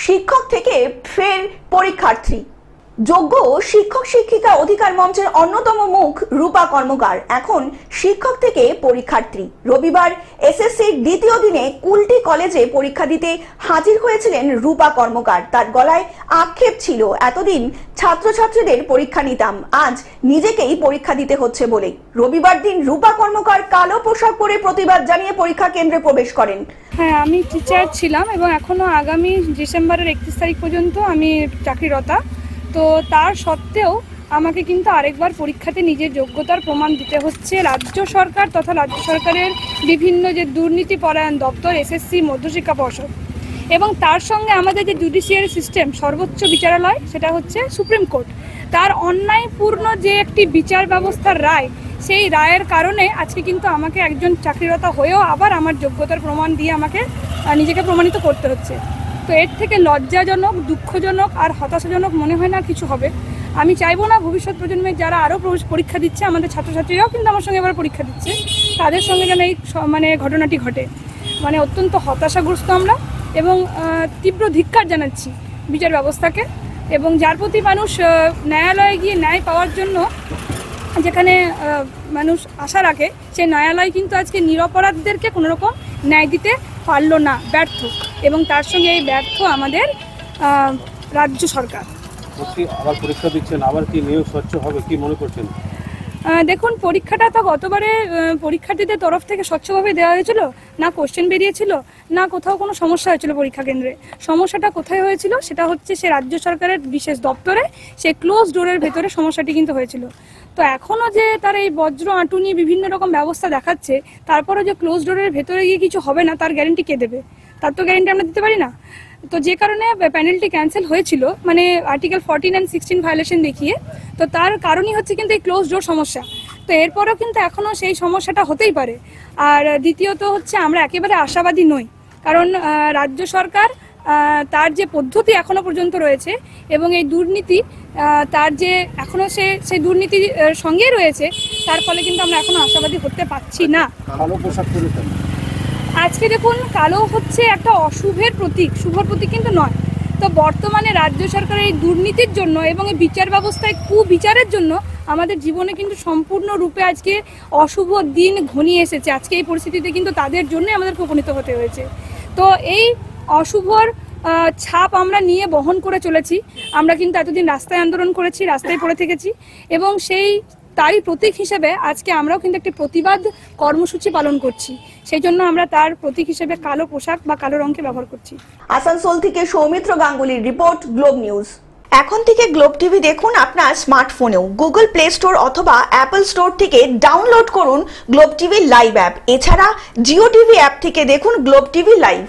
শিক্ষক থেকে ফের পরীক্ষার্থী। যোগ্য শিক্ষক শিক্ষিকা অধিকার মঞ্চের অন্যতম মুখ রূপা কর্মকার এখন শিক্ষক থেকে পরীক্ষার্থী। রবিবার এসএসসির দ্বিতীয় দিনে কুলটি কলেজে পরীক্ষা দিতে হাজির হয়েছিলেন রূপা কর্মকার। তার গলায় আক্ষেপ ছিল, এতদিন ছাত্রছাত্রীদের পরীক্ষা নিতাম, আজ নিজেকেই পরীক্ষা দিতে হচ্ছে বলে। রবিবার দিন রূপা কর্মকার কালো পোশাক পরে প্রতিবাদ জানিয়ে পরীক্ষা কেন্দ্রে প্রবেশ করেন। হ্যাঁ, আমি টিচার ছিলাম এবং এখনো আগামী ডিসেম্বরের 31 তারিখ পর্যন্ত আমি চাকরিরতা। তো তার সত্ত্বেও আমাকে কিন্তু আরেকবার পরীক্ষাতে নিজের যোগ্যতার প্রমাণ দিতে হচ্ছে। রাজ্য সরকার তথা রাজ্য সরকারের বিভিন্ন যে দুর্নীতি পরায়ণ দপ্তর, এসএসসি, মধ্যশিক্ষা পর্ষদ এবং তার সঙ্গে আমাদের যে জুডিশিয়ারি সিস্টেম, সর্বোচ্চ বিচারালয়, সেটা হচ্ছে সুপ্রিম কোর্ট, তার অন্যায়পূর্ণ যে একটি বিচার ব্যবস্থার রায়, সেই রায়ের কারণে আজকে কিন্তু আমাকে একজন চাকরিরতা হয়েও আবার আমার যোগ্যতার প্রমাণ দিয়ে আমাকে নিজেকে প্রমাণিত করতে হচ্ছে। তো এর থেকে লজ্জাজনক, দুঃখজনক আর হতাশাজনক মনে হয় না কিছু হবে। আমি চাইবো না ভবিষ্যৎ প্রজন্মের যারা আরও পরীক্ষা দিচ্ছে, আমাদের ছাত্রছাত্রীরাও কিন্তু আমার সঙ্গে এবার পরীক্ষা দিচ্ছে, তাদের সঙ্গে যেন এই ঘটনাটি ঘটে। অত্যন্ত হতাশাগ্রস্ত আমরা এবং তীব্র ধিক্কার জানাচ্ছি বিচার ব্যবস্থাকে, এবং যার প্রতি মানুষ ন্যায়ালয়ে গিয়ে ন্যায় পাওয়ার জন্য যেখানে মানুষ আশা রাখে, সেই ন্যায়ালয় কিন্তু আজকে নিরপরাধদেরকে কোনোরকম ন্যায় দিতে পারলো না, ব্যর্থ। এবং তার সঙ্গে এই ব্যর্থ আমাদের রাজ্য সরকার। আবার পরীক্ষা দিচ্ছেন, আবার কি নিয়োগ স্বচ্ছ হবে, কি মনে করছেন? দেখুন, পরীক্ষাটা তো গতবারে পরীক্ষার্থীদের তরফ থেকে স্বচ্ছভাবে দেওয়া হয়েছিল, না কোশ্চেন বেরিয়েছিল, না কোথাও কোনো সমস্যা হয়েছিল পরীক্ষা কেন্দ্রে। সমস্যাটা কোথায় হয়েছিল সেটা হচ্ছে সে রাজ্য সরকারের বিশেষ দপ্তরে, সে ক্লোজ ডোরের ভেতরে সমস্যাটি কিন্তু হয়েছিল। তো এখনও যে তার এই বজ্র আঁটুনি বিভিন্ন রকম ব্যবস্থা দেখাচ্ছে, তারপরে যে ক্লোজ ডোরের ভেতরে গিয়ে কিছু হবে না, তার গ্যারেন্টি কে দেবে? তার তো গ্যারেন্টি আমরা দিতে পারি না। তো যে কারণে প্যানেলটি ক্যান্সেল হয়েছিল, আর্টিকেল 14 and 16 ভায়োলেশন দেখিয়ে, তো তার কারণই হচ্ছে কিন্তু এই ক্লোজ ডোর সমস্যা। তো এরপরেও কিন্তু এখনও সেই সমস্যাটা হতেই পারে। আর দ্বিতীয়ত হচ্ছে, আমরা একেবারে আশাবাদী নই, কারণ রাজ্য সরকার তার যে পদ্ধতি এখনো পর্যন্ত রয়েছে এবং এই দুর্নীতি তার যে এখনো সেই দুর্নীতির সঙ্গেই রয়েছে, তার ফলে কিন্তু আমরা এখনো আশাবাদী হতে পারছি না। কালো পোশাক পরে আজকে দেখুন, কালো হচ্ছে একটা অশুভের প্রতীক, শুভর প্রতীক কিন্তু নয়। তো বর্তমানে রাজ্য সরকারের এই দুর্নীতির জন্য এবং এই বিচার ব্যবস্থায় কুবিচারের জন্য আমাদের জীবনে কিন্তু সম্পূর্ণরূপে আজকে অশুভ দিন ঘনিয়ে এসেছে। আজকে এই পরিস্থিতিতে কিন্তু তাদের জন্যই আমাদেরকে উপনীত হতে হয়েছে। তো এই অশুভর ছাপ আমরা নিয়ে বহন করে চলেছি। আমরা কিন্তু এতদিন রাস্তায় আন্দোলন করেছি, রাস্তায় পড়ে থেকেছি, এবং তারই প্রতীক হিসেবে আজকে আমরাও কিন্তু একটি প্রতিবাদ কর্মসূচি পালন করছি। সেই জন্য আমরা তার প্রতীক হিসেবে কালো পোশাক বা কালো রঙকে ব্যবহার করছি। আসানসোল থেকে সৌমিত্র গাঙ্গুলির রিপোর্ট, গ্লোব নিউজ। এখন থেকে গ্লোব টিভি দেখুন আপনার স্মার্টফোনেও। গুগল প্লে স্টোর অথবা অ্যাপল স্টোর থেকে ডাউনলোড করুন গ্লোব টিভি লাইভ অ্যাপ। এছাড়া জিও টিভি অ্যাপ থেকে দেখুন গ্লোব টিভি লাইভ।